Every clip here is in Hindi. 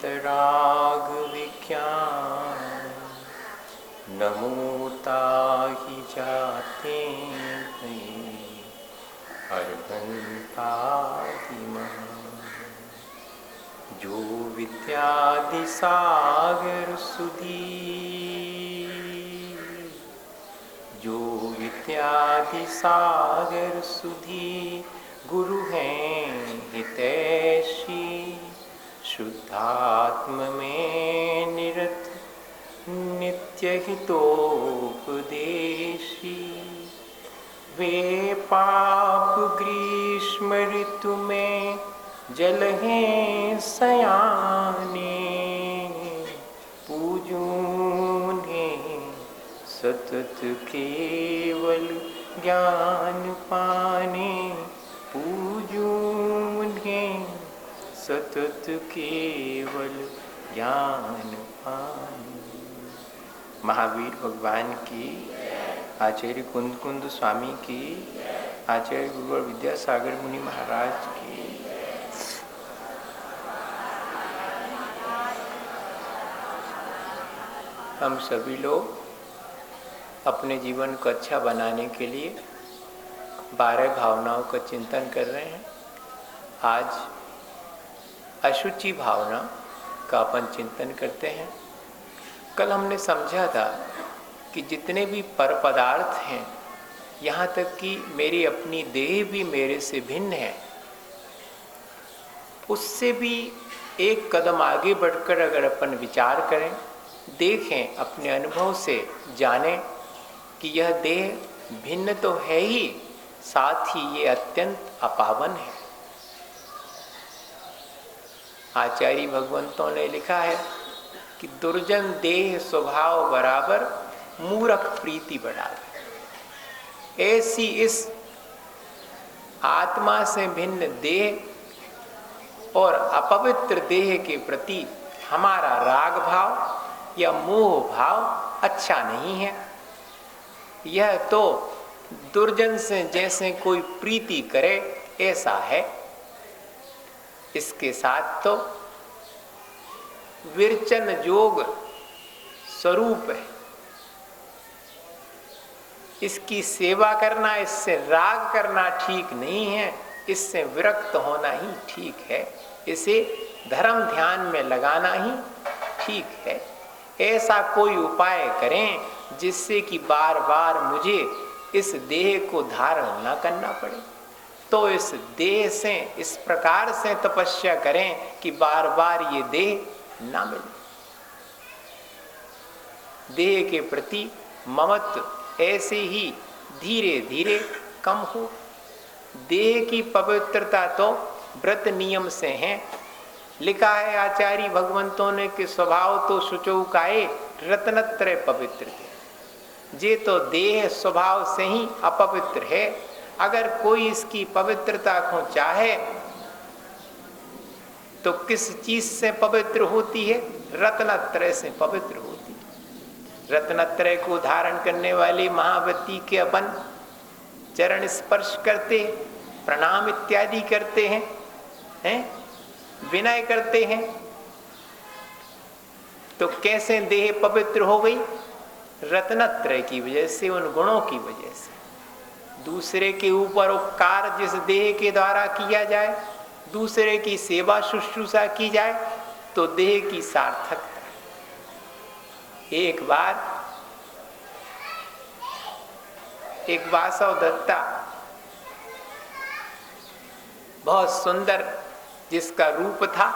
वीतराग विज्ञान नमो ताहि जाते हैं अर्बंतादि जो विद्यादि सागर सुधी जो विद्यादि सागर सुधी गुरु हैं हितैषी शुद्धात्म में निरत नित्य हितोपदेशी वे पाप ग्रीष्म ऋतु में जल हैं सयाने पूजूने सतत केवल ज्ञान पाने पूजूने सतत केवल ज्ञान पाने। महावीर भगवान की, आचार्य कुंद कुंद स्वामी की, आचार्य गुरुवर विद्यासागर मुनि महाराज की। हम सभी लोग अपने जीवन को अच्छा बनाने के लिए 12 भावनाओं का चिंतन कर रहे हैं। आज अशुचि भावना का अपन चिंतन करते हैं। कल हमने समझा था कि जितने भी पर पदार्थ हैं, यहाँ तक कि मेरी अपनी देह भी मेरे से भिन्न है, उससे भी एक कदम आगे बढ़कर अगर अपन विचार करें, देखें, अपने अनुभव से जानें कि यह देह भिन्न तो है ही, साथ ही ये अत्यंत अपावन है। आचार्य भगवंतों ने लिखा है कि दुर्जन देह स्वभाव बराबर मूर्ख प्रीति बढ़ावे। ऐसी इस आत्मा से भिन्न देह और अपवित्र देह के प्रति हमारा राग भाव या मोह भाव अच्छा नहीं है। यह तो दुर्जन से जैसे कोई प्रीति करे ऐसा है। इसके साथ तो विरचन जोग स्वरूप है। इसकी सेवा करना, इससे राग करना ठीक नहीं है, इससे विरक्त होना ही ठीक है। इसे धर्म ध्यान में लगाना ही ठीक है। ऐसा कोई उपाय करें जिससे कि बार बार मुझे इस देह को धारण न करना पड़े। तो इस देह से इस प्रकार से तपस्या करें कि बार बार ये देह ना मिले। देह के प्रति ममत्व ऐसे ही धीरे धीरे कम हो। देह की पवित्रता तो व्रत नियम से है। लिखा है आचार्य भगवंतों ने कि स्वभाव तो शुचौकाए रत्नत्रय पवित्र थे। जे तो देह स्वभाव से ही अपवित्र है। अगर कोई इसकी पवित्रता को चाहे तो किस चीज से पवित्र होती है? रत्नत्रय से पवित्र होती है। रत्नत्रय को धारण करने वाली महावती के अपन चरण स्पर्श करते, प्रणाम इत्यादि करते हैं, विनय करते हैं, तो कैसे देह पवित्र हो गई? रत्नत्रय की वजह से, उन गुणों की वजह से। दूसरे के ऊपर उपकार जिस देह के द्वारा किया जाए, दूसरे की सेवा शुश्रूषा की जाए, तो देह की सार्थकता। एक बार एक वासव दत्ता, बहुत सुंदर जिसका रूप था,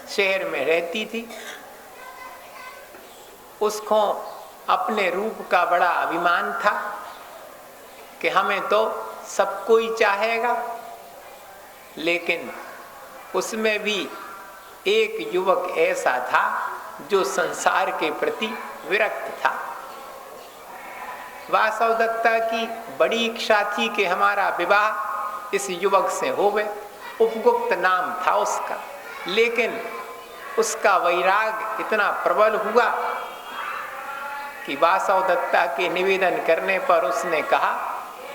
शहर में रहती थी। उसको अपने रूप का बड़ा अभिमान था कि हमें तो सब कोई चाहेगा। लेकिन उसमें भी एक युवक ऐसा था जो संसार के प्रति विरक्त था। वासव दत्ता की बड़ी इच्छा थी कि हमारा विवाह इस युवक से होवे। उपगुप्त नाम था उसका। लेकिन उसका वैराग इतना प्रबल हुआ कि वासव दत्ता के निवेदन करने पर उसने कहा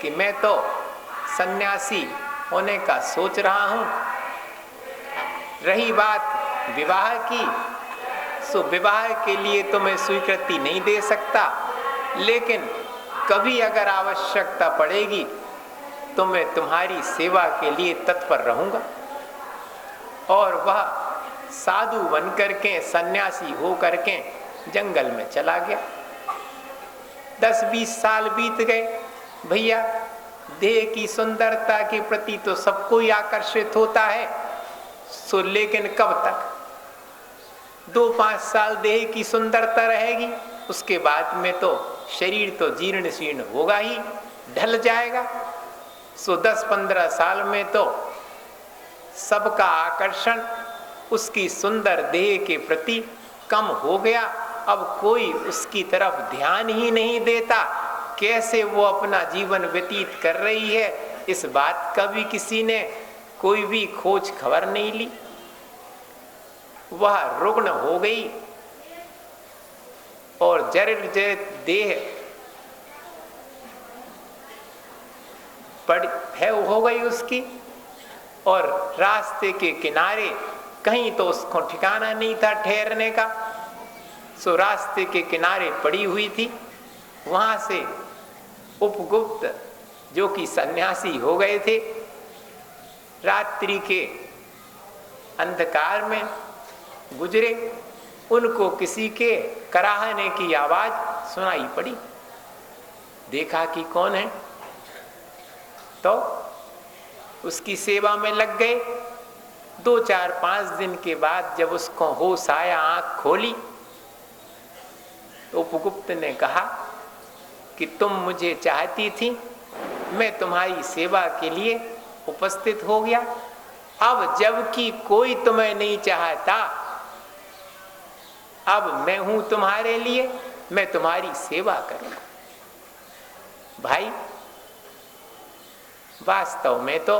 कि मैं तो सन्यासी होने का सोच रहा हूँ। रही बात विवाह की, सो विवाह के लिए तो मैं स्वीकृति नहीं दे सकता, लेकिन कभी अगर आवश्यकता पड़ेगी तो मैं तुम्हारी सेवा के लिए तत्पर रहूंगा। और वह साधु बन करके, सन्यासी हो करके जंगल में चला गया। 10-20 साल बीत गए। भैया, देह की सुंदरता के प्रति तो सबको ही आकर्षित होता है, सो लेकिन कब तक? 2-5 साल देह की सुंदरता रहेगी, उसके बाद में तो शरीर तो जीर्ण शीर्ण होगा ही, ढल जाएगा। सो 10-15 साल में तो सबका आकर्षण उसकी सुंदर देह के प्रति कम हो गया। अब कोई उसकी तरफ ध्यान ही नहीं देता। कैसे वो अपना जीवन व्यतीत कर रही है, इस बात का भी किसी ने कोई भी खोज खबर नहीं ली। वह रुग्ण हो गई और जर्जरित देह हो गई उसकी, और रास्ते के किनारे कहीं तो उसको ठिकाना नहीं था ठहरने का, सो रास्ते के किनारे पड़ी हुई थी। वहां से उपगुप्त, जो कि सन्यासी हो गए थे, रात्रि के अंधकार में गुजरे। उनको किसी के कराहने की आवाज सुनाई पड़ी। देखा कि कौन है, तो उसकी सेवा में लग गए। 2-4-5 दिन के बाद जब उसको होश आया, आंख खोली, तो उपगुप्त ने कहा कि तुम मुझे चाहती थी, मैं तुम्हारी सेवा के लिए उपस्थित हो गया। अब जबकि कोई तुम्हें नहीं चाहता, अब मैं हूं तुम्हारे लिए, मैं तुम्हारी सेवा करूंगा। भाई, वास्तव में तो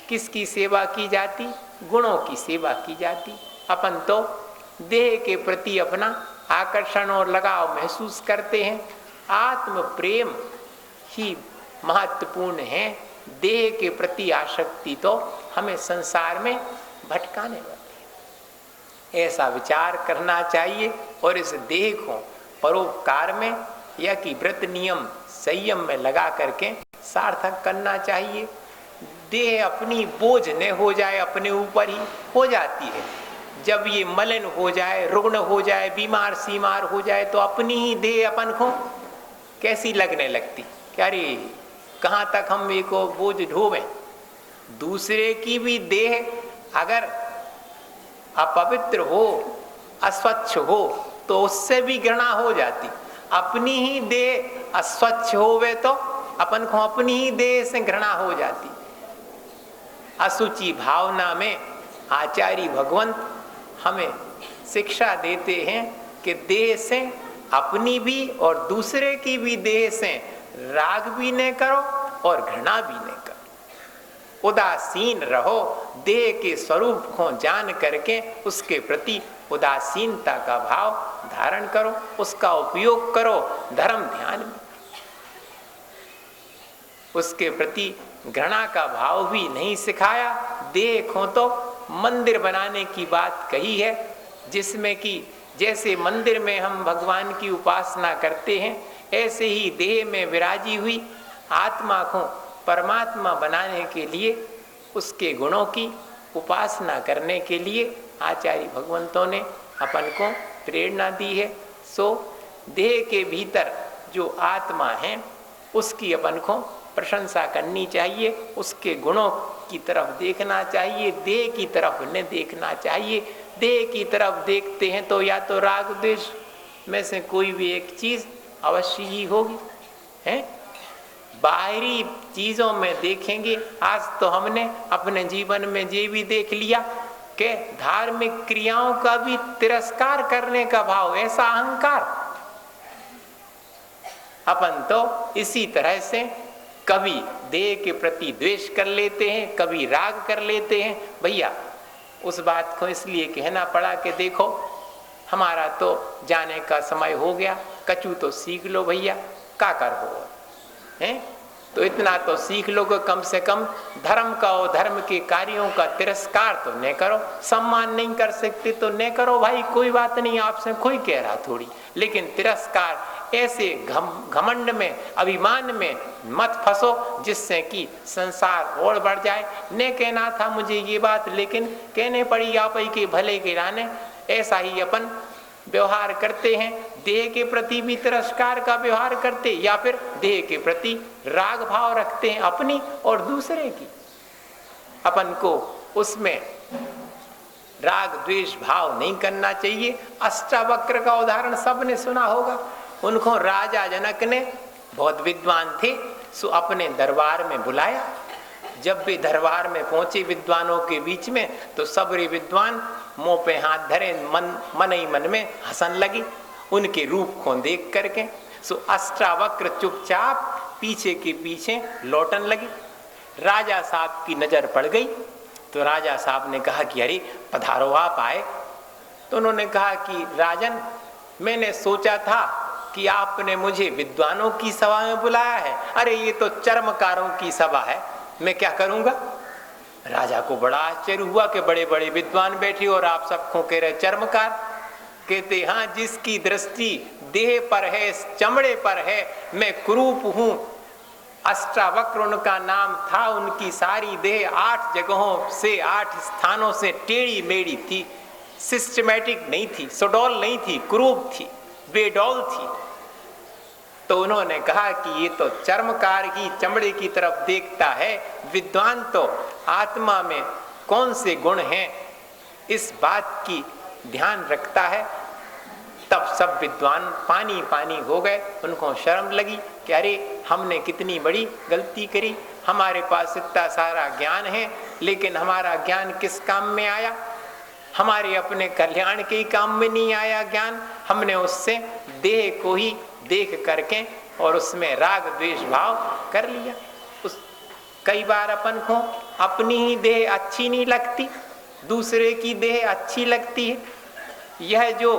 किसकी सेवा की जाती? गुणों की सेवा की जाती। अपन तो देह के प्रति अपना आकर्षण और लगाव महसूस करते हैं। आत्म प्रेम ही महत्वपूर्ण है। देह के प्रति आसक्ति तो हमें संसार में भटकाने वाली है। ऐसा विचार करना चाहिए और इस देह को परोपकार में या कि व्रत नियम संयम में लगा करके सार्थक करना चाहिए। देह अपनी बोझ न हो जाए, अपने ऊपर ही हो जाती है। जब ये मलिन हो जाए, रुग्ण हो जाए, बीमार सीमार हो जाए, तो अपनी ही देह अपन को कैसी लगने लगती, क्या रे कहाँ तक हम एक बोझ ढोवें। दूसरे की भी देह अगर अपवित्र हो, अस्वच्छ हो, तो उससे भी घृणा हो जाती। अपनी ही देह अस्वच्छ होवे तो अपन को अपनी ही देह से घृणा हो जाती। असुचि भावना में आचार्य भगवंत हमें शिक्षा देते हैं कि देह से अपनी भी और दूसरे की भी देह से राग भी न करो और घृणा भी न करो। उदासीन रहो। देह के स्वरूप को जान करके उसके प्रति उदासीनता का भाव धारण करो, उसका उपयोग करो धर्म ध्यान में। उसके प्रति घृणा का भाव भी नहीं सिखाया। देह को तो मंदिर बनाने की बात कही है, जिसमें कि जैसे मंदिर में हम भगवान की उपासना करते हैं, ऐसे ही देह में विराजी हुई आत्मा को परमात्मा बनाने के लिए, उसके गुणों की उपासना करने के लिए आचार्य भगवंतों ने अपन को प्रेरणा दी है। सो देह के भीतर जो आत्मा है उसकी अपन को प्रशंसा करनी चाहिए, उसके गुणों की तरफ देखना चाहिए, देह की तरफ न देखना चाहिए। देह की तरफ देखते हैं तो या तो राग द्वेष में से कोई भी एक चीज अवश्य ही होगी, है। बाहरी चीजों में देखेंगे। आज तो हमने अपने जीवन में ये भी देख लिया कि धार्मिक क्रियाओं का भी तिरस्कार करने का भाव, ऐसा अहंकार। अपन तो इसी तरह से कभी देह के प्रति द्वेष कर लेते हैं, कभी राग कर लेते हैं। भैया, उस बात को इसलिए कहना पड़ा कि देखो हमारा तो जाने का समय हो गया, कछु तो सीख लो भैया, का कर हो, हैं? तो इतना तो सीख लो कि कम से कम धर्म का और धर्म के कार्यों का तिरस्कार तो न करो। सम्मान नहीं कर सकते तो न करो भाई, कोई बात नहीं, आपसे कोई कह रहा थोड़ी, लेकिन तिरस्कार ऐसे घमंड में, अभिमान में मत फंसो जिससे कि संसार और बढ़ जाए। न कहना था मुझे ये बात, लेकिन कहने पड़ी आप ही के भले के लाने। ऐसा ही अपन व्यवहार करते हैं, देह के प्रति भी तिरस्कार का व्यवहार करते, या फिर देह के प्रति राग भाव रखते हैं अपनी और दूसरे की। अपन को उसमें राग द्वेष भाव नहीं करना चाहिए। अष्टावक्र का उदाहरण सबने सुना होगा। उनको राजा जनक ने, बहुत विद्वान थे, सो अपने दरबार में बुलाया। जब भी दरबार में पहुंचे विद्वानों के बीच में, तो सबरे विद्वान मुंह पे हाथ धरे मन ही मन में हंसन लगी उनके रूप को देख करके। सो अष्टावक्र चुपचाप पीछे के पीछे लौटन लगी। राजा साहब की नजर पड़ गई, तो राजा साहब ने कहा कि अरे पधारो, आप आए। तो उन्होंने कहा कि राजन, मैंने सोचा था कि आपने मुझे विद्वानों की सभा में बुलाया है, अरे ये तो चर्मकारों की सभा है, मैं क्या करूंगा। राजा को बड़ा आश्चर्य हुआ कि बड़े बड़े विद्वान बैठे और आप सबको कह रहे चर्मकार। कहते हाँ, जिसकी दृष्टि देह पर है, चमड़े पर है, मैं कुरूप हूं। अष्टावक्र उनका नाम था, उनकी सारी देह 8 जगहों से 8 स्थानों से टेढ़ी मेढ़ी थी, सिस्टमैटिक नहीं थी, सुडौल नहीं थी, कुरूप थी, बेडौल थी। तो उन्होंने कहा कि ये तो चर्मकार की चमड़े की तरफ देखता है, विद्वान तो आत्मा में कौन से गुण हैं इस बात की ध्यान रखता है। तब सब विद्वान पानी पानी हो गए। उनको शर्म लगी कि अरे हमने कितनी बड़ी गलती करी, हमारे पास इतना सारा ज्ञान है, लेकिन हमारा ज्ञान किस काम में आया, हमारे अपने कल्याण के ही काम में नहीं आया ज्ञान। हमने उससे देह को ही देख करके और उसमें राग द्वेष भाव कर लिया। कई बार अपन को अपनी ही देह अच्छी नहीं लगती, दूसरे की देह अच्छी लगती है। यह जो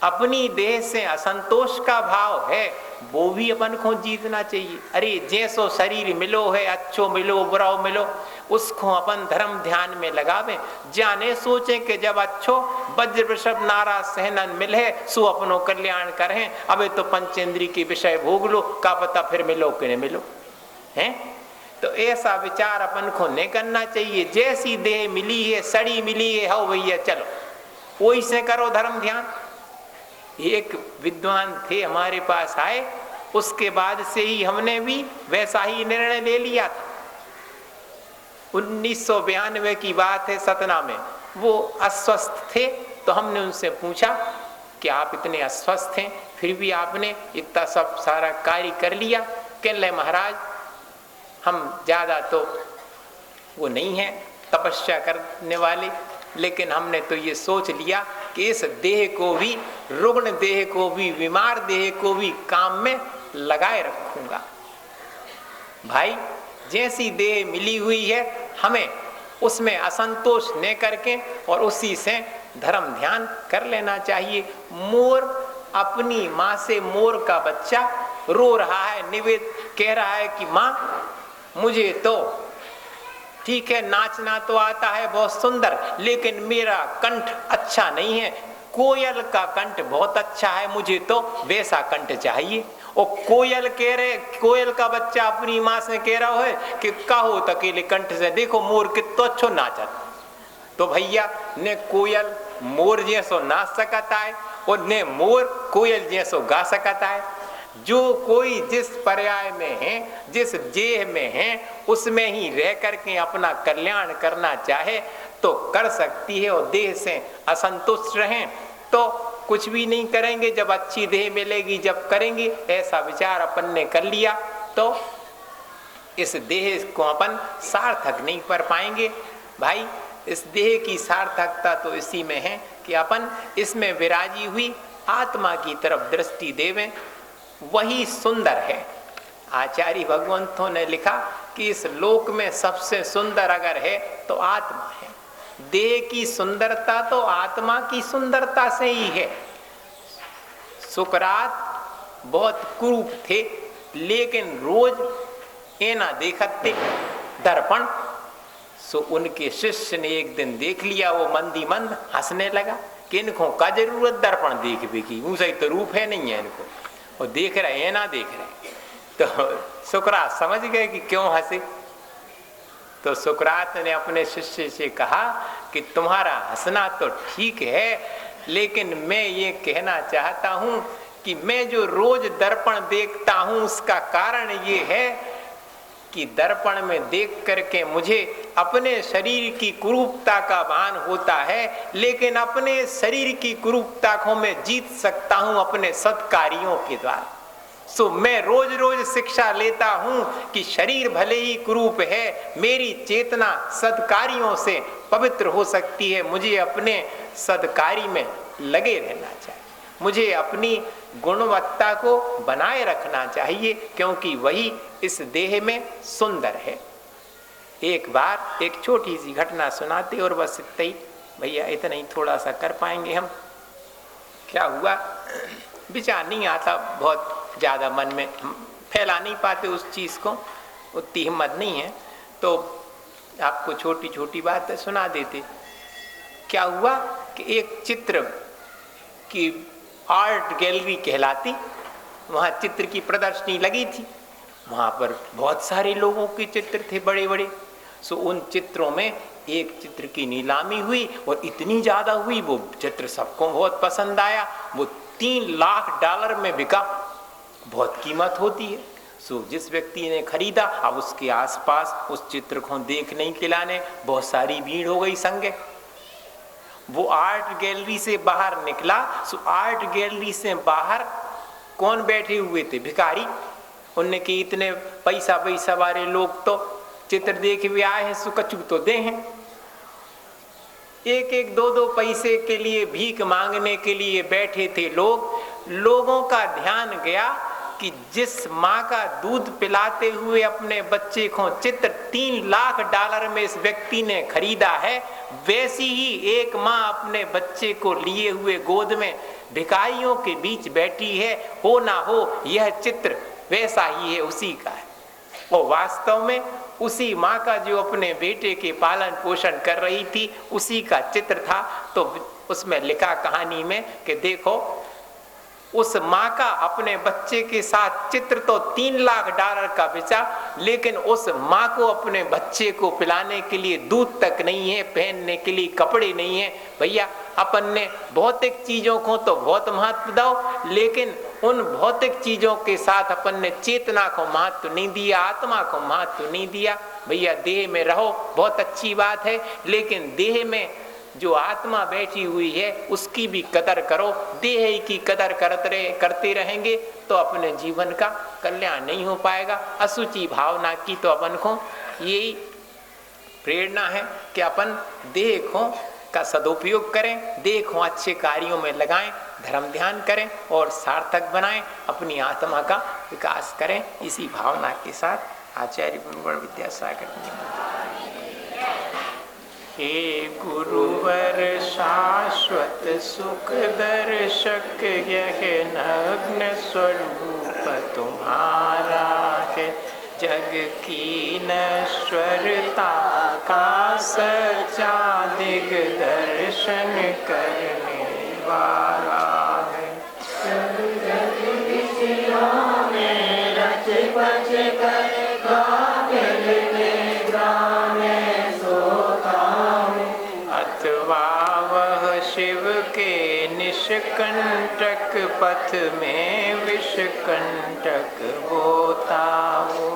अपनी देह से असंतोष का भाव है, वो भी अपन को जीतना चाहिए। अरे जैसो शरीर मिलो है, अच्छो मिलो बुराओ मिलो, उसको अपन धर्म ध्यान में लगावे। जाने सोचे कि जब अच्छो वज्र वृषभ नारा सहनन मिले, सो अपनो कल्याण करें। अबे तो पंचेंद्री के विषय भोग लो, का पता फिर मिलो कि नहीं मिलो, हैं। तो ऐसा विचार अपन को नहीं करना चाहिए। जैसी देह मिली है, सड़ी मिली है, हो भैया चलो वही से करो धर्म ध्यान। एक विद्वान थे हमारे पास आए, उसके बाद से ही हमने भी वैसा ही निर्णय ले लिया था। 1992 की बात है, सतना में वो अस्वस्थ थे। तो हमने उनसे पूछा कि आप इतने अस्वस्थ हैं, फिर भी आपने इतना सब सारा कार्य कर लिया। कह ले महाराज, हम ज़्यादा तो वो नहीं हैं तपस्या करने वाले, लेकिन हमने तो ये सोच लिया कि इस देह को भी, रुग्ण देह को भी, बीमार देह को भी काम में लगाए रखूंगा। भाई जैसी देह मिली हुई है, हमें उसमें असंतोष न करके और उसी से धर्म ध्यान कर लेना चाहिए। मोर अपनी माँ से, मोर का बच्चा रो रहा है, निवेद कह रहा है कि माँ मुझे तो ठीक है नाचना तो आता है बहुत सुंदर, लेकिन मेरा कंठ अच्छा नहीं है। कोयल का कंठ बहुत अच्छा है, मुझे तो वैसा कंठ चाहिए। और कोयल कह रहे, कोयल का बच्चा अपनी माँ से कह रहा है कि कहो तकेले कंठ से देखो मोर कितना अच्छो नाचत। तो भैया ने कोयल मोर जैसो नाच सकता है और ने मोर कोयल जैसो गा सकता है। जो कोई जिस पर्याय में है, जिस देह में है, उसमें ही रह करके अपना कल्याण करना चाहे तो कर सकती है। और देह से असंतुष्ट रहें तो कुछ भी नहीं करेंगे। जब अच्छी देह मिलेगी जब करेंगे, ऐसा विचार अपन ने कर लिया तो इस देह को अपन सार्थक नहीं कर पाएंगे। भाई इस देह की सार्थकता तो इसी में है कि अपन इसमें विराजी हुई आत्मा की तरफ दृष्टि देवें, वही सुंदर है। आचार्य भगवंतों ने लिखा कि इस लोक में सबसे सुंदर अगर है तो आत्मा है। देह की सुंदरता तो आत्मा की सुंदरता से ही है। सुकरात बहुत कुरूप थे, लेकिन रोज एना देखते दर्पण। सो उनके शिष्य ने एक दिन देख लिया, वो मंदी मंद हंसने लगा कि इनको का जरूरत दर्पण देखने की, मुझे तो रूप है नहीं है इनको, और देख रहे हैं ना देख रहे। तो सुकरात समझ गए कि क्यों हंसे। तो सुकरात ने अपने शिष्य से कहा कि तुम्हारा हंसना तो ठीक है, लेकिन मैं ये कहना चाहता हूं कि मैं जो रोज दर्पण देखता हूं उसका कारण ये है कि दर्पण में देख करके मुझे अपने शरीर की कुरूपता का भान होता है, लेकिन अपने शरीर की कुरूपता को मैं जीत सकता हूं अपने सत्कार्यों के द्वारा। सो मैं रोज रोज शिक्षा लेता हूं कि शरीर भले ही कुरूप है, मेरी चेतना सत्कार्यों से पवित्र हो सकती है। मुझे अपने सत्कार्य में लगे रहना चाहिए, मुझे अपनी गुणवत्ता को बनाए रखना चाहिए, क्योंकि वही इस देह में सुंदर है। एक बार एक छोटी सी घटना सुनाते और बस इतना ही, भैया इतना ही थोड़ा सा कर पाएंगे हम। क्या हुआ, विचार नहीं आता, बहुत ज़्यादा मन में फैला नहीं पाते उस चीज़ को, उतनी हिम्मत नहीं है, तो आपको छोटी छोटी बातें सुना देते। क्या हुआ कि एक चित्र की आर्ट गैलरी कहलाती, वहाँ चित्र की प्रदर्शनी लगी थी। वहाँ पर बहुत सारे लोगों के चित्र थे बड़े बड़े। सो उन चित्रों में एक चित्र की नीलामी हुई और इतनी ज़्यादा हुई, वो चित्र सबको बहुत पसंद आया। वो $3 लाख में बिका, बहुत कीमत होती है। सो जिस व्यक्ति ने खरीदा, अब उसके आसपास उस चित्र को देखने के लाने बहुत सारी भीड़ हो गई संगे। वो आर्ट गैलरी से बाहर निकला। सो आर्ट गैलरी से बाहर कौन बैठे हुए थे, भिखारी। उनने कि इतने पैसा वाले लोग तो चित्र देखे हुए आए हैं, सो कछु तो दे हैं। एक एक 2 पैसे के लिए भीख मांगने के लिए बैठे थे लोग। लोगों का ध्यान गया कि जिस माँ का दूध पिलाते हुए अपने बच्चे को चित्र $3 लाख में इस व्यक्ति ने खरीदा है, वैसी ही एक माँ अपने बच्चे को लिए हुए गोद में भिखारियों के बीच बैठी है। हो ना हो यह चित्र वैसा ही है, उसी का है। और वास्तव में उसी माँ का जो अपने बेटे के पालन पोषण कर रही थी, उसी का चित्र था। तो उसमें लिखा कहानी में कि देखो, उस माँ का अपने बच्चे के साथ चित्र तो $3 लाख का बिचा, लेकिन उस माँ को अपने बच्चे को पिलाने के लिए दूध तक नहीं है, पहनने के लिए कपड़े नहीं है। भैया, अपन ने भौतिक चीजों को तो बहुत महत्व दो, लेकिन उन भौतिक चीजों के साथ अपन ने चेतना को महत्व नहीं दिया, आत्मा को महत्व नहीं दिया। भैया, देह में रहो, बहुत अच्छी बात है, लेकिन देह में जो आत्मा बैठी हुई है उसकी भी कदर करो। देह की कदर करते रहेंगे तो अपने जीवन का कल्याण नहीं हो पाएगा। असुचि भावना की तो अपन को यही प्रेरणा है कि अपन देह को का सदुपयोग करें, देह को अच्छे कार्यों में लगाएं, धर्म ध्यान करें और सार्थक बनाएं, अपनी आत्मा का विकास करें। इसी भावना के साथ आचार्य गुरुवर विद्यासागर हे गुरुवर शाश्वत सुख दर्शक, यह नग्न स्वरूप तुम्हारा है। जग की नश्वरता का सच्चा दिग्दर्शन करने वाला है। अथवा वह शिव के निष्कंटक पथ में विषकंटक होता हो।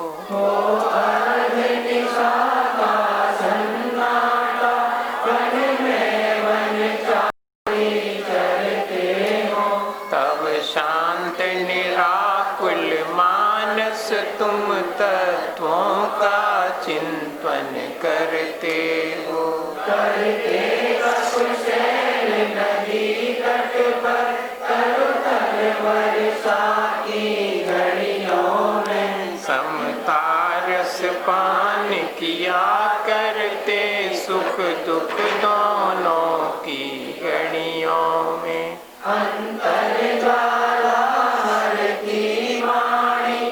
तब शांत निराकुल मानस तुम तत्वों का चिंतन करते हो। नदी तट पर तरुतल वर्षा की घड़ियों में समता रस पान किया करते, सुख दुख दोनों की घड़ियों में। अंतर ज्वाला हर की वाणी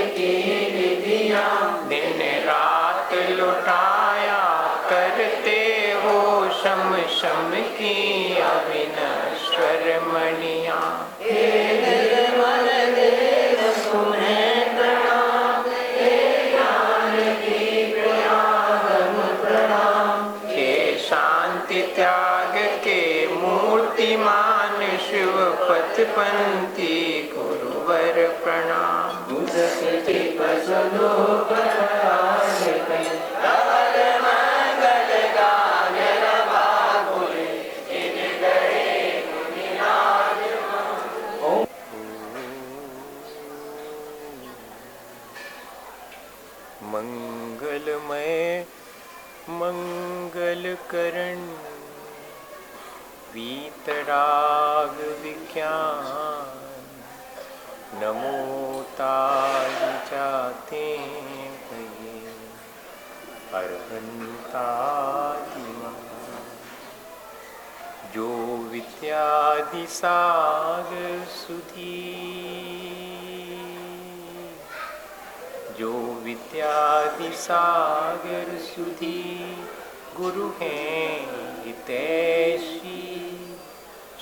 की निधियां दिन रात लुटाया करते हो शम शम की अविनश्वर मणियां। हे निर्मल देव तुम्हें प्रणाम, हे ज्ञान की प्रयागम प्रणाम, हे शांति त्याग के मूर्तिमान शिवपथ पंथी गुरुवर प्रणाम। मंगलमय मंगल करण वीतराग विज्ञान, नमो ताज जाते भये अरहंतादिमा। जो विद्यादि सागर सुधी, जो विद्यादि सागर सुधी गुरु हैं हितैषी।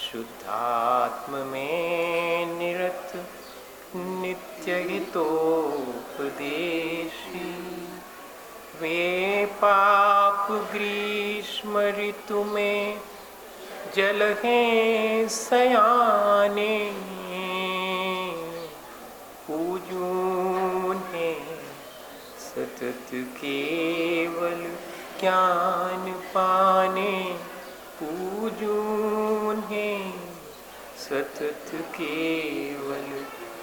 शुद्धात्म में निरत नित्य हितोपदेशी। वे पाप ग्रीष्म ऋतु में जल हैं सयाने। पूजून है सतत केवल ज्ञान पाने। पूजून है सतत केवल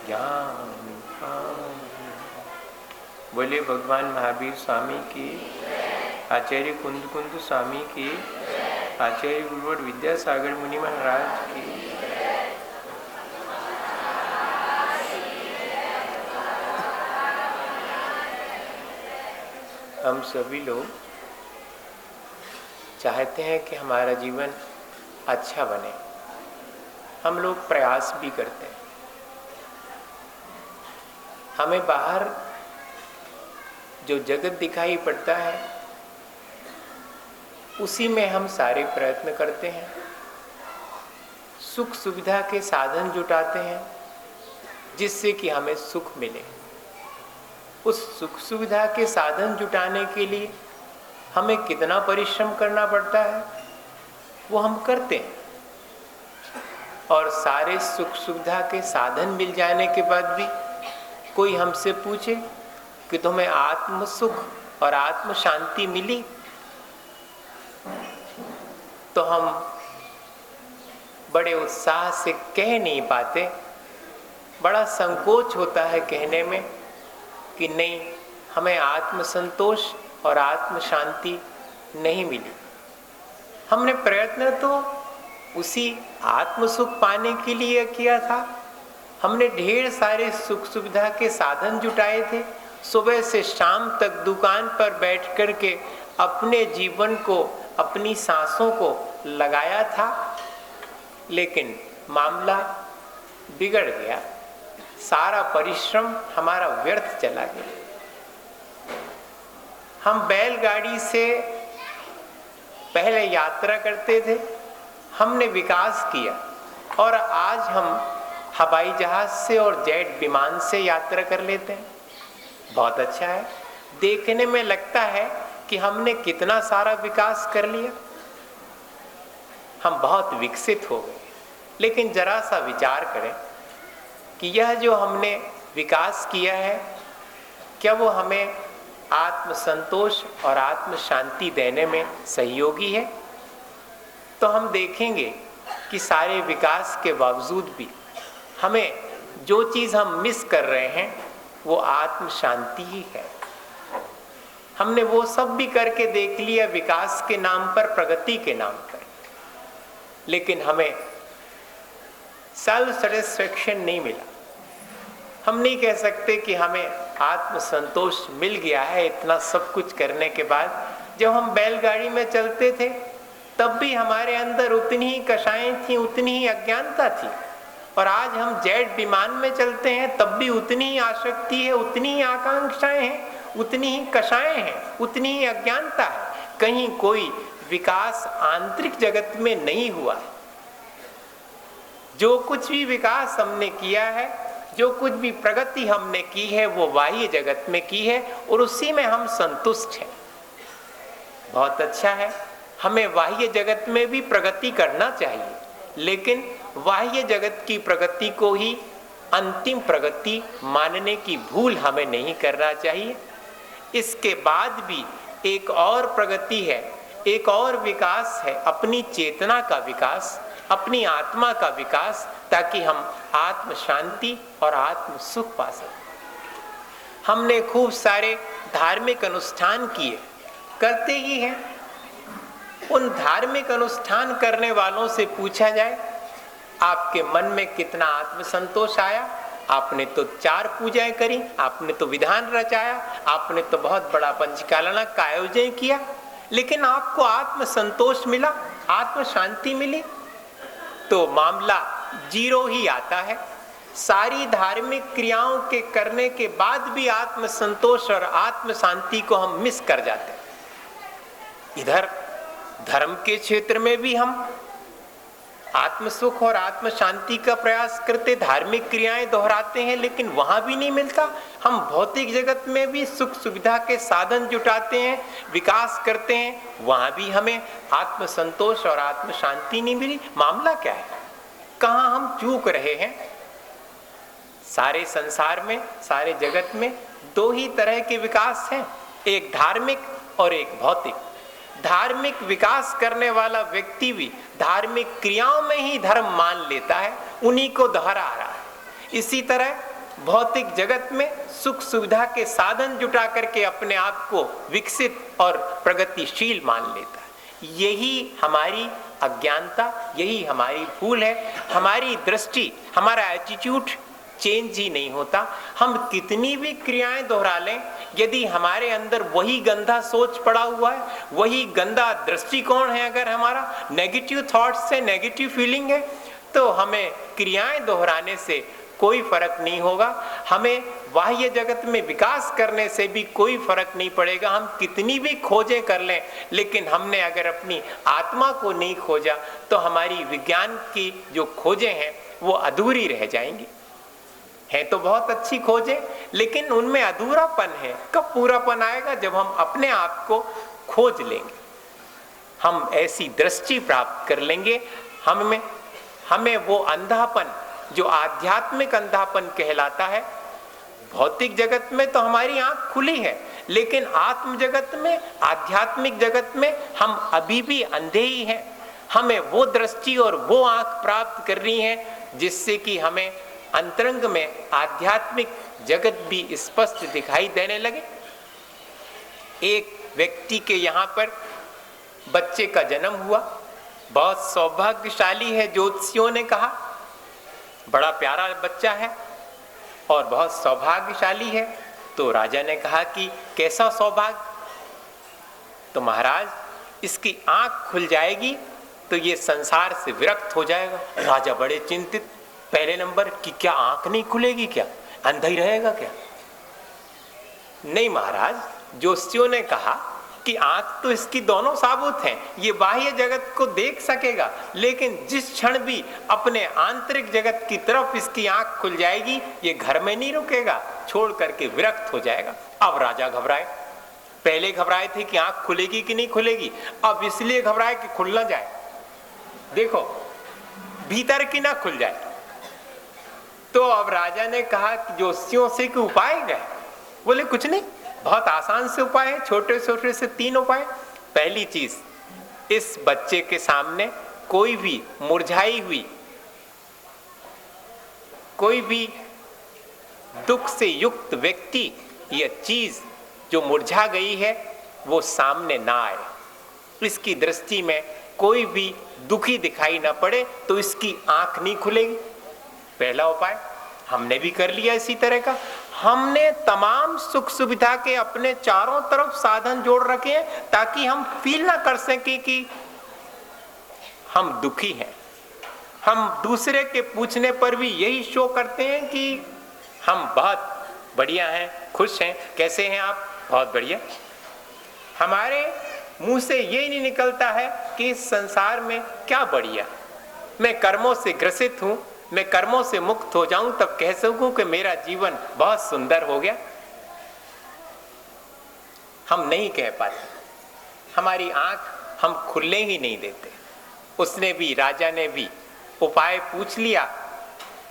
ज्ञान पाने। बोले भगवान महावीर स्वामी की, आचार्य कुंद कुंद स्वामी की, आचार्य गुरुवर विद्यासागर मुनि महाराज की। हम सभी लोग चाहते हैं कि हमारा जीवन अच्छा बने। हम लोग प्रयास भी करते हैं। हमें बाहर जो जगत दिखाई पड़ता है उसी में हम सारे प्रयत्न करते हैं, सुख सुविधा के साधन जुटाते हैं जिससे कि हमें सुख मिले। उस सुख सुविधा के साधन जुटाने के लिए हमें कितना परिश्रम करना पड़ता है वो हम करते हैं। और सारे सुख सुविधा के साधन मिल जाने के बाद भी कोई हमसे पूछे कि तुम्हें आत्म सुख और आत्म शांति मिली, तो हम बड़े उत्साह से कह नहीं पाते। बड़ा संकोच होता है कहने में कि नहीं, हमें आत्म संतोष और आत्म शांति नहीं मिली। हमने प्रयत्न तो उसी आत्म सुख पाने के लिए किया था। हमने ढेर सारे सुख सुविधा के साधन जुटाए थे। सुबह से शाम तक दुकान पर बैठ कर के अपने जीवन को, अपनी सांसों को लगाया था, लेकिन मामला बिगड़ गया। सारा परिश्रम हमारा व्यर्थ चला गया। हम बैलगाड़ी से पहले यात्रा करते थे, हमने विकास किया और आज हम हवाई जहाज से और जेट विमान से यात्रा कर लेते हैं। बहुत अच्छा है। देखने में लगता है कि हमने कितना सारा विकास कर लिया, हम बहुत विकसित हो गए। लेकिन जरा सा विचार करें कि यह जो हमने विकास किया है, क्या वो हमें आत्म संतोष और आत्म शांति देने में सहयोगी है? तो हम देखेंगे कि सारे विकास के बावजूद भी हमें जो चीज़ हम मिस कर रहे हैं वो आत्म शांति ही है। हमने वो सब भी करके देख लिया विकास के नाम पर, प्रगति के नाम पर, लेकिन हमें सेल्फ सेटिस्फेक्शन नहीं मिला। हम नहीं कह सकते कि हमें आत्म संतोष मिल गया है इतना सब कुछ करने के बाद। जब हम बैलगाड़ी में चलते थे तब भी हमारे अंदर उतनी ही कषायें थी, उतनी ही अज्ञानता थी। और आज हम जेट विमान में चलते हैं तब भी उतनी ही आसक्ति है, उतनी ही आकांक्षाएं हैं, उतनी ही कषाएं हैं, उतनी ही अज्ञानता है। कहीं कोई विकास आंतरिक जगत में नहीं हुआ है। जो कुछ भी विकास हमने किया है, जो कुछ भी प्रगति हमने की है, वो बाह्य जगत में की है और उसी में हम संतुष्ट हैं। बहुत अच्छा है, हमें बाह्य जगत में भी प्रगति करना चाहिए, लेकिन बाह्य जगत की प्रगति को ही अंतिम प्रगति मानने की भूल हमें नहीं करना चाहिए। इसके बाद भी एक और प्रगति है, एक और विकास है, अपनी चेतना का विकास, अपनी आत्मा का विकास, ताकि हम आत्म शांति और आत्म सुख पा सकें। हमने खूब सारे धार्मिक अनुष्ठान किए, करते ही हैं। उन धार्मिक अनुष्ठान करने वालों से पूछा जाए, आपके मन में कितना आत्मसंतोष आया? आपने तो 4 पूजाएं करी, आपने तो विधान रचाया, आपने तो बहुत बड़ा पंचकालना का आयोजन किया, लेकिन आपको आत्मसंतोष मिला, आत्म शांति मिली? तो मामला 0 ही आता है। सारी धार्मिक क्रियाओं के करने के बाद भी आत्मसंतोष और आत्म शांति को हम मिस कर जाते हैं। इधर धर्म के क्षेत्र में भी हम आत्म सुख और आत्म शांति का प्रयास करते, धार्मिक क्रियाएं दोहराते हैं, लेकिन वहां भी नहीं मिलता। हम भौतिक जगत में भी सुख सुविधा के साधन जुटाते हैं, विकास करते हैं, वहां भी हमें आत्म संतोष और आत्म शांति नहीं मिली। मामला क्या है? कहां हम चूक रहे हैं? सारे संसार में, सारे जगत में 2 ही तरह के विकास हैं, एक धार्मिक और एक भौतिक। धार्मिक विकास करने वाला व्यक्ति भी धार्मिक क्रियाओं में ही धर्म मान लेता है, उन्हीं को दोहरा रहा है। इसी तरह भौतिक जगत में सुख सुविधा के साधन जुटा करके अपने आप को विकसित और प्रगतिशील मान लेता है। यही हमारी अज्ञानता, यही हमारी भूल है। हमारी दृष्टि, हमारा एटीट्यूड चेंज ही नहीं होता। हम कितनी भी क्रियाएं दोहरा लें, यदि हमारे अंदर वही गंदा सोच पड़ा हुआ है, वही गंदा दृष्टिकोण है, अगर हमारा नेगेटिव थॉट्स से नेगेटिव फीलिंग है, तो हमें क्रियाएं दोहराने से कोई फर्क नहीं होगा। हमें बाह्य जगत में विकास करने से भी कोई फर्क नहीं पड़ेगा। हम कितनी भी खोजें कर लें, लेकिन हमने अगर अपनी आत्मा को नहीं खोजा तो हमारी विज्ञान की जो खोजें हैं वो अधूरी रह जाएंगी। है तो बहुत अच्छी खोजें, लेकिन उनमें अधूरापन है। कब पूरापन आएगा? जब हम अपने आप को खोज लेंगे, हम ऐसी दृष्टि प्राप्त कर लेंगे। हमें वो अंधापन जो आध्यात्मिक अंधापन कहलाता है, भौतिक जगत में तो हमारी आंख खुली है, लेकिन आत्म जगत में, आध्यात्मिक जगत में हम अभी भी अंधे ही हैं। हमें वो दृष्टि और वो आंख प्राप्त करनी है जिससे कि हमें अंतरंग में आध्यात्मिक जगत भी स्पष्ट दिखाई देने लगे। एक व्यक्ति के यहाँ पर बच्चे का जन्म हुआ, बहुत सौभाग्यशाली है, ज्योतिषियों ने कहा, बड़ा प्यारा बच्चा है और बहुत सौभाग्यशाली है। तो राजा ने कहा कि कैसा सौभाग्य? तो महाराज, इसकी आंख खुल जाएगी तो ये संसार से विरक्त हो जाएगा। राजा बड़े चिंतित, पहले नंबर कि क्या आंख नहीं खुलेगी, क्या अंधा ही रहेगा क्या? नहीं महाराज, ज्योतिषियों ने कहा कि आंख तो इसकी दोनों साबुत हैं, ये बाह्य जगत को देख सकेगा, लेकिन जिस क्षण भी अपने आंतरिक जगत की तरफ इसकी आंख खुल जाएगी, ये घर में नहीं रुकेगा, छोड़ करके विरक्त हो जाएगा। अब राजा घबराए। पहले घबराए थे कि आंख खुलेगी कि नहीं खुलेगी, अब इसलिए घबराए कि खुल ना जाए, देखो भीतर की ना खुल जाए। तो अब राजा ने कहा कि ज्योतिषियों से कि उपाय गए? बोले कुछ नहीं, बहुत आसान से उपाय है, छोटे छोटे से 3 उपाय। पहली चीज, इस बच्चे के सामने कोई भी मुरझाई हुई, कोई भी दुख से युक्त व्यक्ति या चीज जो मुरझा गई है वो सामने ना आए। इसकी दृष्टि में कोई भी दुखी दिखाई ना पड़े तो इसकी आंख नहीं खुलेगी। पहला उपाय हमने भी कर लिया इसी तरह का। हमने तमाम सुख सुविधा के अपने चारों तरफ साधन जोड़ रखे हैं ताकि हम फील ना कर सके कि हम दुखी हैं। हम दूसरे के पूछने पर भी यही शो करते हैं कि हम बहुत बढ़िया हैं, खुश हैं। कैसे हैं आप? बहुत बढ़िया। हमारे मुंह से ये नहीं निकलता है कि इस संसार में क्या बढ़िया, मैं कर्मों से ग्रसित हूं, मैं कर्मों से मुक्त हो जाऊं तब कह सकूं कि मेरा जीवन बहुत सुंदर हो गया। हम नहीं कह पाते, हमारी आंख हम खुलने ही नहीं देते। उसने भी, राजा ने भी उपाय पूछ लिया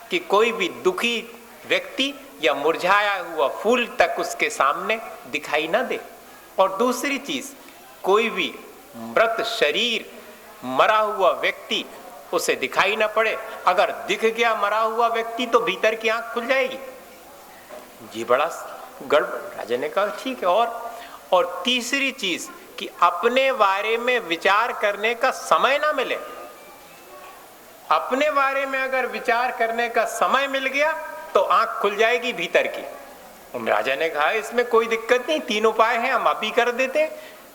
कि कोई भी दुखी व्यक्ति या मुरझाया हुआ फूल तक उसके सामने दिखाई ना दे। और दूसरी चीज, कोई भी मृत शरीर, मरा हुआ व्यक्ति उसे दिखाई ना पड़े। अगर दिख गया मरा हुआ व्यक्ति तो भीतर की आंख खुल जाएगी। ये बड़ा गड़बड़। राजा ने कहा ठीक है। और तीसरी चीज कि अपने बारे में विचार करने का समय ना मिले। अपने बारे में अगर विचार करने का समय मिल गया तो आंख खुल जाएगी भीतर की। राजा ने कहा इसमें कोई दिक्कत नहीं, 3 उपाय हैं, हम अभी कर देते हैं।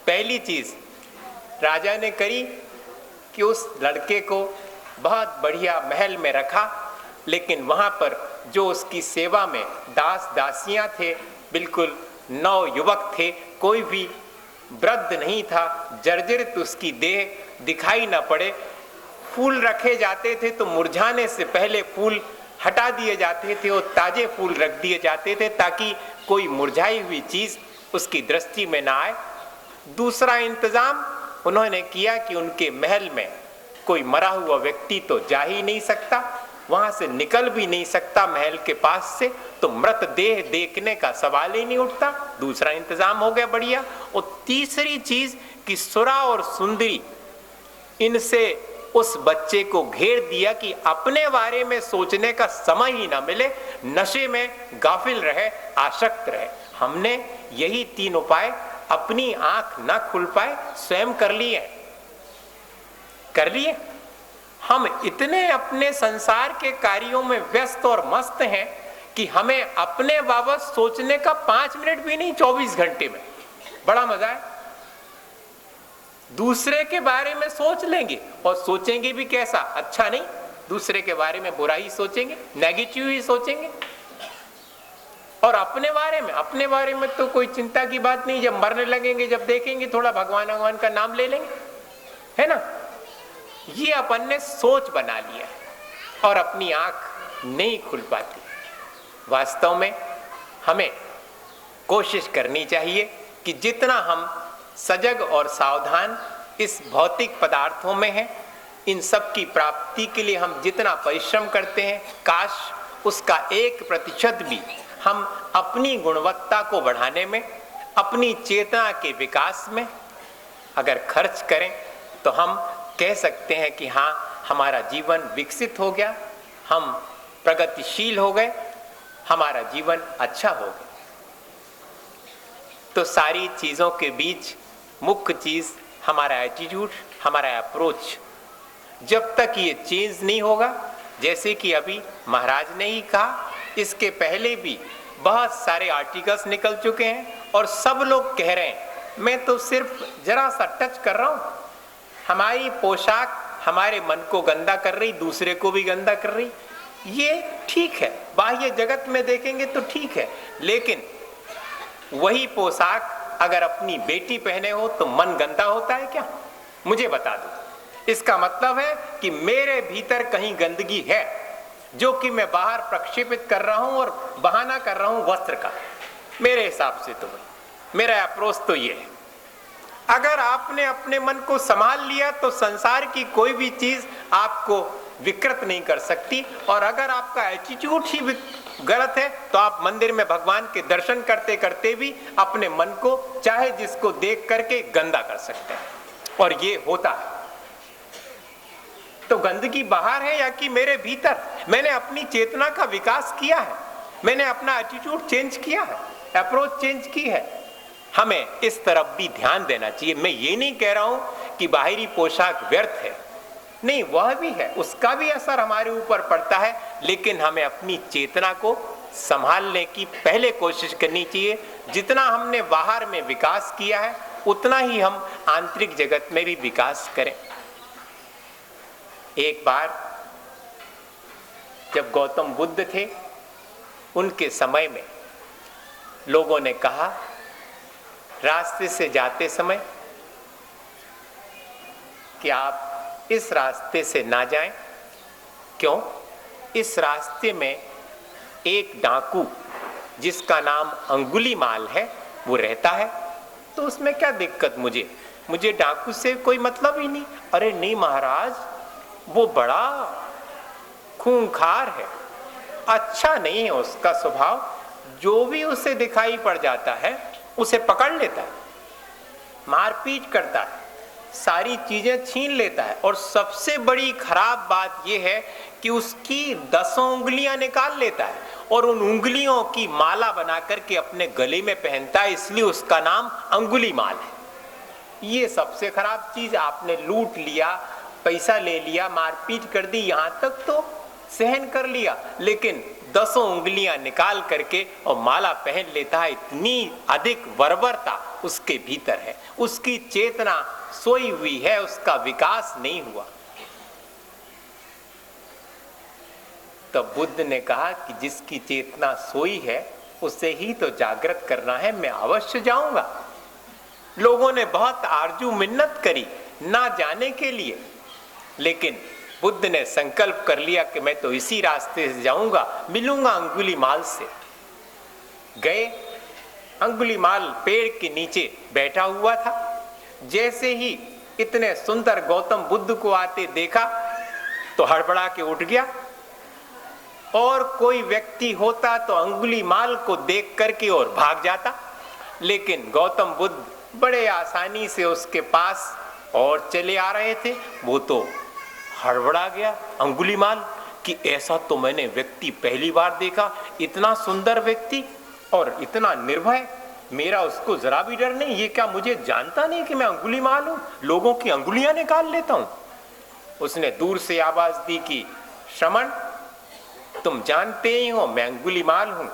पहली चीज राजा ने करी कि उस लड़के को बहुत बढ़िया महल में रखा, लेकिन वहां पर जो उसकी सेवा में दास दासियां थे, बिल्कुल नौ युवक थे, कोई भी वृद्ध नहीं था, जर्जरित उसकी देह दिखाई न पड़े। फूल रखे जाते थे तो मुरझाने से पहले फूल हटा दिए जाते थे और ताजे फूल रख दिए जाते थे ताकि कोई मुरझाई हुई चीज उसकी दृष्टि में ना आए। दूसरा इंतजाम उन्होंने किया कि उनके महल में कोई मरा हुआ व्यक्ति तो जा ही नहीं सकता, वहां से निकल भी नहीं सकता महल के पास से, तो मृतदेह देखने का सवाल ही नहीं उठता। दूसरा इंतजाम हो गया बढ़िया। और तीसरी चीज कि सुरा और सुंदरी इनसे उस बच्चे को घेर दिया कि अपने बारे में सोचने का समय ही ना मिले, नशे में गाफिल रहे, आसक्त रहे। हमने यही 3 उपाय अपनी आंख ना खुल पाए स्वयं कर लिए। हम इतने अपने संसार के कार्यों में व्यस्त और मस्त हैं कि हमें अपने बाबत सोचने का 5 मिनट भी नहीं 24 घंटे में। बड़ा मजा है। दूसरे के बारे में सोच लेंगे और सोचेंगे भी कैसा? अच्छा नहीं, दूसरे के बारे में बुरा ही सोचेंगे, नेगेटिव ही सोचेंगे। और अपने बारे में तो कोई चिंता की बात नहीं। जब मरने लगेंगे, जब देखेंगे, थोड़ा भगवान का नाम ले लेंगे, है ना। ये अपन ने सोच बना लिया और अपनी आंख नहीं खुल पाती। वास्तव में हमें कोशिश करनी चाहिए कि जितना हम सजग और सावधान इस भौतिक पदार्थों में हैं, इन सब की प्राप्ति के लिए हम जितना परिश्रम करते हैं, काश उसका 1% भी हम अपनी गुणवत्ता को बढ़ाने में, अपनी चेतना के विकास में अगर खर्च करें तो हम कह सकते हैं कि हाँ, हमारा जीवन विकसित हो गया, हम प्रगतिशील हो गए, हमारा जीवन अच्छा हो गया। तो सारी चीजों के बीच मुख्य चीज हमारा एटीट्यूड, हमारा अप्रोच। जब तक ये चेंज नहीं होगा, जैसे कि अभी महाराज ने ही कहा, इसके पहले भी बहुत सारे आर्टिकल्स निकल चुके हैं और सब लोग कह रहे हैं, मैं तो सिर्फ जरा सा टच कर रहा हूं। हमारी पोशाक हमारे मन को गंदा कर रही, दूसरे को भी गंदा कर रही। ये ठीक है, बाह्य जगत में देखेंगे तो ठीक है, लेकिन वही पोशाक अगर अपनी बेटी पहने हो तो मन गंदा होता है क्या? मुझे बता दो। इसका मतलब है कि मेरे भीतर कहीं गंदगी है जो कि मैं बाहर प्रक्षेपित कर रहा हूं और बहाना कर रहा हूं वस्त्र का। मेरे हिसाब से तो मेरा अप्रोच तो ये है। अगर आपने अपने मन को संभाल लिया तो संसार की कोई भी चीज आपको विकृत नहीं कर सकती। और अगर आपका एटीट्यूड ही गलत है तो आप मंदिर में भगवान के दर्शन करते करते भी अपने मन को चाहे जिसको देख करके गंदा कर सकते हैं, और ये होता है। तो गंदगी बाहर है या कि मेरे भीतर? मैंने अपनी चेतना का विकास किया है, मैंने अपना एटीट्यूड चेंज किया है, अप्रोच चेंज की है। हमें इस तरफ भी ध्यान देना चाहिए। मैं ये नहीं कह रहा हूं कि बाहरी पोशाक व्यर्थ है, नहीं, वह भी है, उसका भी असर हमारे ऊपर पड़ता है, लेकिन हमें अपनी चेतना को संभालने की पहले कोशिश करनी चाहिए। जितना हमने बाहर में विकास किया है उतना ही हम आंतरिक जगत में भी विकास करें। एक बार जब गौतम बुद्ध थे उनके समय में लोगों ने कहा रास्ते से जाते समय कि आप इस रास्ते से ना जाएं। क्यों? इस रास्ते में एक डाकू जिसका नाम अंगुलीमाल है वो रहता है, तो उसमें क्या दिक्कत मुझे डाकू से कोई मतलब ही नहीं। अरे नहीं महाराज, वो बड़ा खूंखार है, अच्छा नहीं है उसका स्वभाव, जो भी उसे दिखाई पड़ जाता है उसे पकड़ लेता है, मारपीट करता है, सारी चीजें छीन लेता है, और सबसे बड़ी खराब बात यह है कि उसकी 10 उंगलियां निकाल लेता है और उन उंगलियों की माला बना करके अपने गले में पहनता है, इसलिए उसका नाम अंगुलीमाल है। ये सबसे खराब चीज, आपने लूट लिया, पैसा ले लिया, मारपीट कर दी, यहां तक तो सहन कर लिया, लेकिन 10 उंगलियां निकाल करके और माला पहन लेता है। इतनी अधिक बर्बरता उसके भीतर है, उसकी चेतना सोई हुई है, उसका विकास नहीं हुआ। तब बुद्ध ने कहा कि जिसकी चेतना सोई है उसे ही तो जागृत करना है, मैं अवश्य जाऊंगा। लोगों ने बहुत आरजू मिन्नत करी ना जाने के लिए, लेकिन बुद्ध ने संकल्प कर लिया कि मैं तो इसी रास्ते से जाऊंगा, मिलूंगा अंगुलीमाल से। गए, अंगुलीमाल पेड़ के नीचे बैठा हुआ था। जैसे ही इतने सुंदर गौतम बुद्ध को आते देखा तो हड़बड़ा के उठ गया, और कोई व्यक्ति होता तो अंगुलीमाल को देख करके और भाग जाता, लेकिन गौतम बुद्ध बड़े आसानी से उसके पास और चले आ रहे थे। वो तो हड़बड़ा गया अंगुलीमाल कि ऐसा तो मैंने व्यक्ति पहली बार देखा, इतना सुंदर व्यक्ति और इतना निर्भय, मेरा उसको जरा भी डर नहीं, ये क्या मुझे जानता नहीं कि मैं अंगुलीमाल हूं, लोगों की अंगुलियां निकाल लेता हूं। उसने दूर से आवाज दी कि श्रमण, तुम जानते ही हो मैं अंगुलीमाल हूं,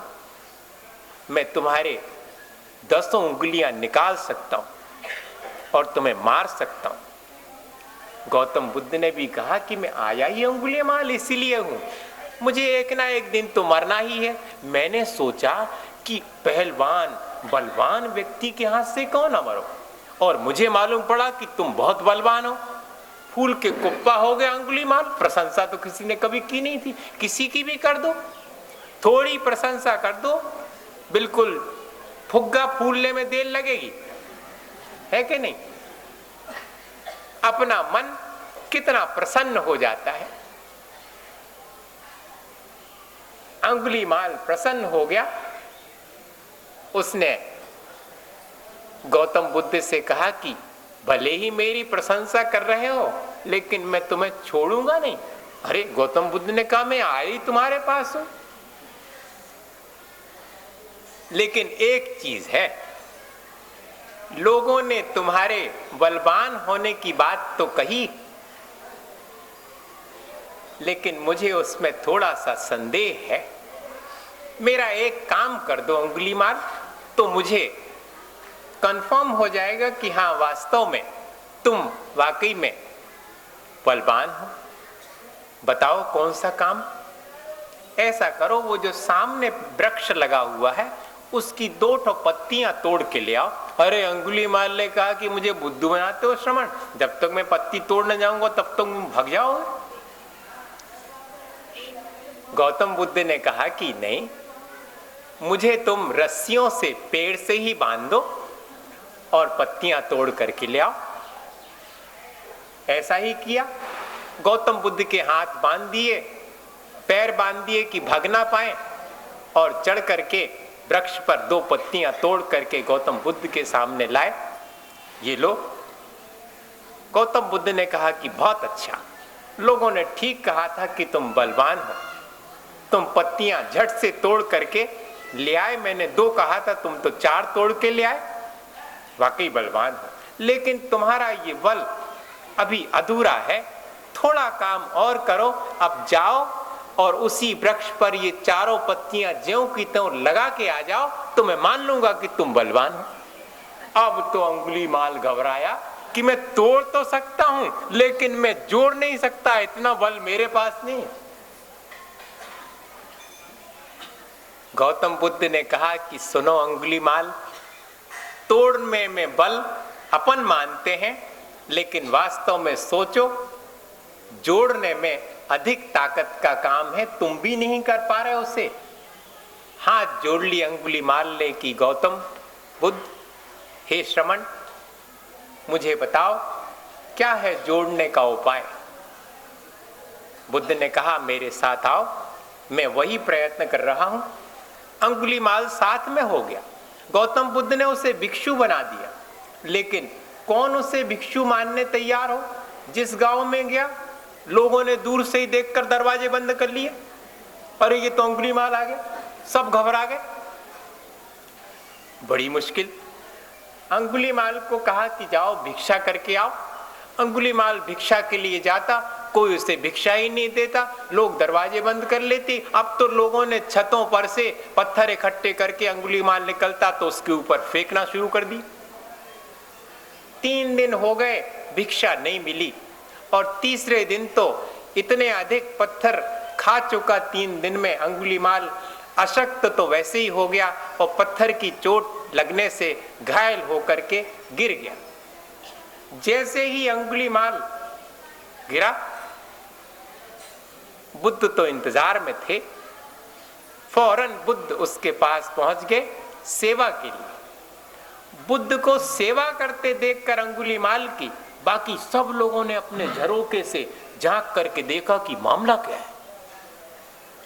मैं तुम्हारे 10 उंगलियां निकाल सकता हूं और तुम्हें मार सकता हूं। गौतम बुद्ध ने भी कहा कि मैं आया ही अंगुलीमाल इसीलिए हूं, मुझे एक ना एक दिन तो मरना ही है। मैंने सोचा कि पहलवान बलवान व्यक्ति के हाथ से कौन ना मरो, और मुझे मालूम पड़ा कि तुम बहुत बलवान हो। फूल के कुप्पा हो गया अंगुलीमाल, प्रशंसा तो किसी ने कभी की नहीं थी, किसी की भी कर दो, थोड़ी प्रशंसा कर दो, बिल्कुल फुग्गा फूलने में देर लगेगी, है कि नहीं? अपना मन कितना प्रसन्न हो जाता है। अंगुलीमाल प्रसन्न हो गया। उसने गौतम बुद्ध से कहा कि भले ही मेरी प्रशंसा कर रहे हो, लेकिन मैं तुम्हें छोड़ूंगा नहीं। अरे गौतम बुद्ध ने कहा मैं आ ही तुम्हारे पास हूं, लेकिन एक चीज है, लोगों ने तुम्हारे बलवान होने की बात तो कही, लेकिन मुझे उसमें थोड़ा सा संदेह है। मेरा एक काम कर दो अंगुलीमाल, तो मुझे कंफर्म हो जाएगा कि हाँ वास्तव में तुम वाकई में बलवान हो। बताओ कौन सा काम? ऐसा करो, वो जो सामने वृक्ष लगा हुआ है उसकी 2 पत्तियां तोड़ के ले आओ। अरे अंगुलीमाल ने कहा कि मुझे बुद्धू बनाते हो श्रमण, जब तक मैं पत्ती तोड़ने जाऊंगा तब तक तुम भाग जाओगे। गौतम बुद्ध ने कहा कि नहीं, मुझे तुम रस्सियों से पेड़ से ही बांध दो और पत्तियां तोड़ करके ले आओ। ऐसा ही किया। गौतम बुद्ध के हाथ बांध दिए, पैर बांध दिए कि भाग ना पाए, और चढ़ करके वृक्ष पर 2 पत्तियां तोड़ करके गौतम बुद्ध के सामने लाए। ये लो। गौतम बुद्ध ने कहा कि बहुत अच्छा, लोगों ने ठीक कहा था कि तुम बलवान हो, तुम पत्तियां झट से तोड़ करके ले आए। मैंने 2 कहा था, तुम तो 4 तोड़ के ले आए, वाकई बलवान हो। लेकिन तुम्हारा ये बल अभी अधूरा है, थोड़ा काम और करो। अब जाओ और उसी वृक्ष पर ये 4 पत्तियां ज्यों की त्यों लगा के आ जाओ, तो मैं मान लूंगा कि तुम बलवान हो। अब तो अंगुलीमाल घबराया कि मैं तोड़ तो सकता हूं, लेकिन मैं जोड़ नहीं सकता, इतना बल मेरे पास नहीं है। गौतम बुद्ध ने कहा कि सुनो अंगुलीमाल, तोड़ने में बल अपन मानते हैं, लेकिन वास्तव में सोचो, जोड़ने में अधिक ताकत का काम है, तुम भी नहीं कर पा रहे उसे। हाथ जोड़ ली अंगुलीमाल ने कि गौतम बुद्ध, हे श्रमण, मुझे बताओ क्या है जोड़ने का उपाय। बुद्ध ने कहा मेरे साथ आओ, मैं वही प्रयत्न कर रहा हूं। अंगुलीमाल साथ में हो गया। गौतम बुद्ध ने उसे भिक्षु बना दिया, लेकिन कौन उसे भिक्षु मानने तैयार हो। जिस गांव में गया लोगों ने दूर से ही देखकर दरवाजे बंद कर लिए, अरे ये तो अंगुलीमाल आ गया, सब घबरा गए। बड़ी मुश्किल। अंगुलीमाल को कहा कि जाओ भिक्षा करके आओ। अंगुलीमाल भिक्षा के लिए जाता, कोई उसे भिक्षा ही नहीं देता, लोग दरवाजे बंद कर लेते। अब तो लोगों ने छतों पर से पत्थर इकट्ठे करके अंगुलीमाल निकलता तो उसके ऊपर फेंकना शुरू कर दी। 3 दिन हो गए, भिक्षा नहीं मिली, और तीसरे दिन तो इतने अधिक पत्थर खा चुका 3 दिन में अंगुलीमाल अशक्त तो वैसे ही हो गया, और पत्थर की चोट लगने से घायल होकर के गिर गया। जैसे ही अंगुलीमाल गिरा, बुद्ध तो इंतजार में थे, फौरन बुद्ध उसके पास पहुंच गए सेवा के लिए। बुद्ध को सेवा करते देखकर अंगुलीमाल की बाकी सब लोगों ने अपने झरोके से झांक करके देखा कि मामला क्या है।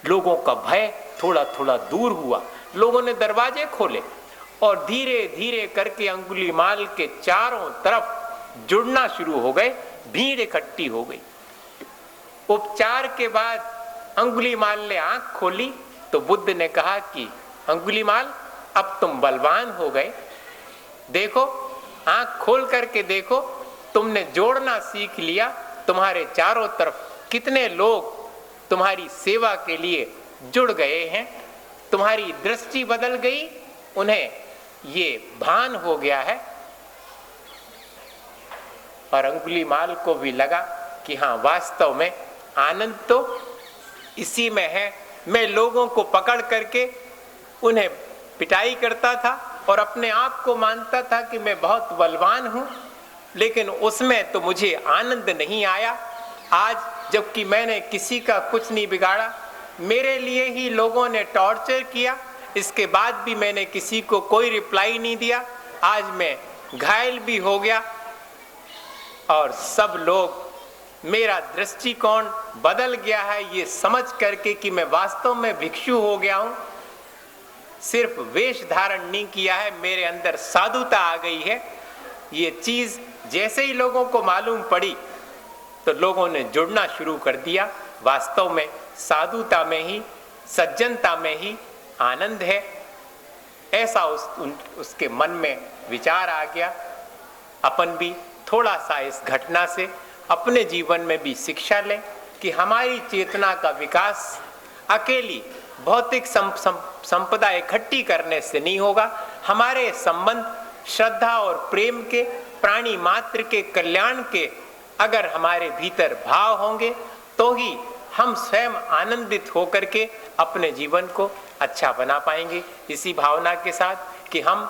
लोगों का भय थोड़ा थोड़ा दूर हुआ। लोगों ने दरवाजे खोले और धीरे धीरे करके अंगुलीमाल के चारों तरफ जुड़ना शुरू हो गए, भीड़ इकट्ठी हो गई। उपचार के बाद अंगुलीमाल ने आंख खोली तो बुद्ध ने कहा कि अंगुलीमाल, अब तुम बलवान हो गए, देखो आंख खोल करके देखो, तुमने जोड़ना सीख लिया। तुम्हारे चारों तरफ कितने लोग तुम्हारी सेवा के लिए जुड़ गए हैं, तुम्हारी दृष्टि बदल गई, उन्हें ये भान हो गया है। और अंगुलीमाल को भी लगा कि हाँ, वास्तव में आनंद तो इसी में है। मैं लोगों को पकड़ करके उन्हें पिटाई करता था और अपने आप को मानता था कि मैं बहुत बलवान हूं, लेकिन उसमें तो मुझे आनंद नहीं आया। आज जबकि मैंने किसी का कुछ नहीं बिगाड़ा, मेरे लिए ही लोगों ने टॉर्चर किया, इसके बाद भी मैंने किसी को कोई रिप्लाई नहीं दिया। आज मैं घायल भी हो गया और सब लोग, मेरा दृष्टिकोण बदल गया है ये समझ करके कि मैं वास्तव में भिक्षु हो गया हूं। सिर्फ वेश धारण नहीं किया है, मेरे अंदर साधुता आ गई है। ये चीज जैसे ही लोगों को मालूम पड़ी तो लोगों ने जुड़ना शुरू कर दिया। वास्तव में साधुता में ही, सज्जनता में ही आनंद है, ऐसा उसके मन में विचार आ गया। अपन भी थोड़ा सा इस घटना से अपने जीवन में भी शिक्षा लें कि हमारी चेतना का विकास अकेली भौतिक संपदा इकट्ठी करने से नहीं होगा। हमारे संबंध श्रद्धा और प्रेम के, प्राणी मात्र के कल्याण के अगर हमारे भीतर भाव होंगे तो ही हम स्वयं आनंदित होकर के अपने जीवन को अच्छा बना पाएंगे। इसी भावना के साथ कि हम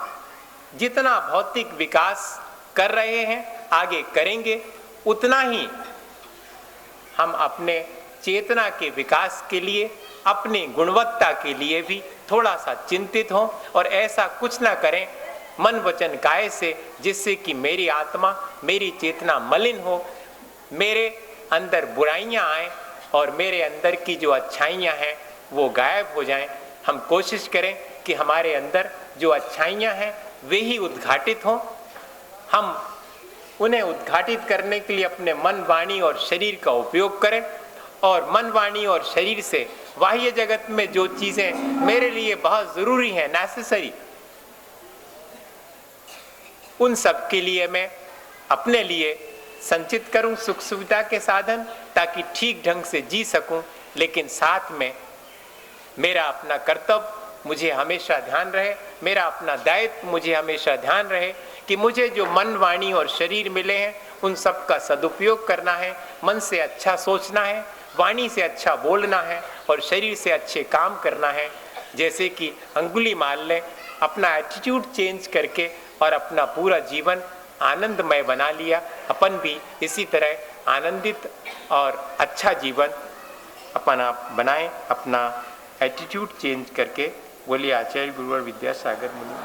जितना भौतिक विकास कर रहे हैं, आगे करेंगे, उतना ही हम अपने चेतना के विकास के लिए, अपनी गुणवत्ता के लिए भी थोड़ा सा चिंतित हों और ऐसा कुछ ना करें मन वचन काया से जिससे कि मेरी आत्मा, मेरी चेतना मलिन हो, मेरे अंदर बुराइयां आए और मेरे अंदर की जो अच्छाइयां हैं वो गायब हो जाएं। हम कोशिश करें कि हमारे अंदर जो अच्छाइयां हैं वे ही उद्घाटित हों। हम उन्हें उद्घाटित करने के लिए अपने मन, वाणी और शरीर का उपयोग करें और मन, वाणी और शरीर से बाह्य जगत में जो चीजें मेरे लिए बहुत जरूरी हैं, नेसेसरी, उन सब के लिए मैं अपने लिए संचित करूं सुख सुविधा के साधन, ताकि ठीक ढंग से जी सकूं। लेकिन साथ में मेरा अपना कर्तव्य मुझे हमेशा ध्यान रहे, मेरा अपना दायित्व मुझे हमेशा ध्यान रहे कि मुझे जो मन, वाणी और शरीर मिले हैं उन सब का सदुपयोग करना है। मन से अच्छा सोचना है, वाणी से अच्छा बोलना है और शरीर से अच्छे काम करना है। जैसे कि अंगुलीमाल ने अपना एटीट्यूड चेंज करके और अपना पूरा जीवन आनंदमय बना लिया, अपन भी इसी तरह आनंदित और अच्छा जीवन अपन आप बनाएं, अपना एटीट्यूड चेंज करके। बोलिए आचार्य गुरुवर विद्यासागर मुनि।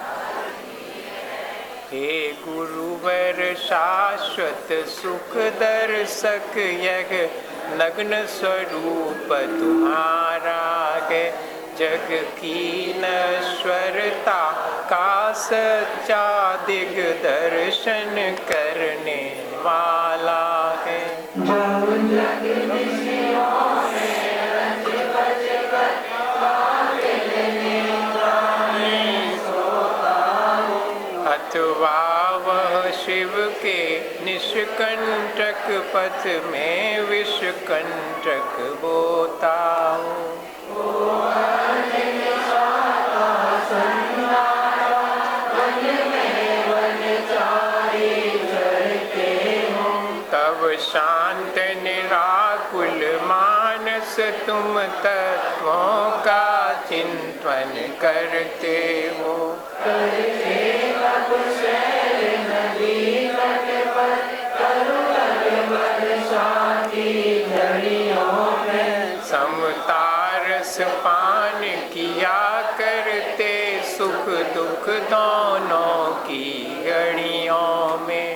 हे गुरुवर शाश्वत सुख दर्शक, यह नग्न स्वरूप तुम्हारा है, जग की नश्वरता का सच्चा दिग्दर्शन करने वाला है। अथवा वह शिव के निष्कंटक पथ में विषकंटक होता हूँ। तब शांत निराकुल मानस तुम तत्वों का चिंतन करते हो। समतारस पान किया करते सुख दुख दोनों की घड़ियों में।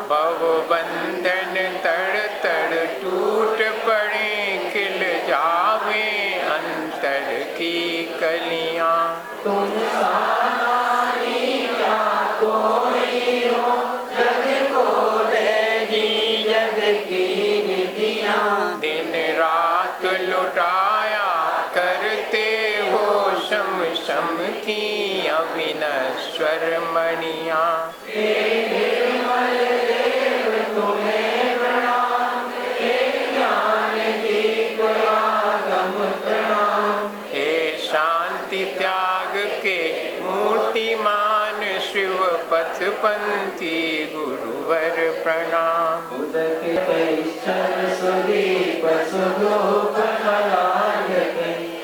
भव बंधन तड़ तड़ टूट पड़े, खिल जावे अंतर की कलियां। दिन रात लुटाया करते हो शम शम की अविनश्वर मणियां। हे शांति त्याग के मूर्तिमान शिव पथपंथी गुरुवर प्रणाम।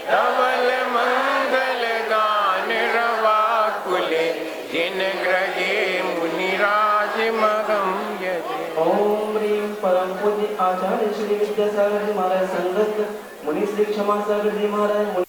धवल मंगल गान रवा कुले, जिन ग्रहे मुनिराज मगम यजे। ओम ह्रीं परम पूज्य आचार्य श्री विद्यासागर जी महाराज संगत मुनि श्री क्षमा सागर जी महाराज,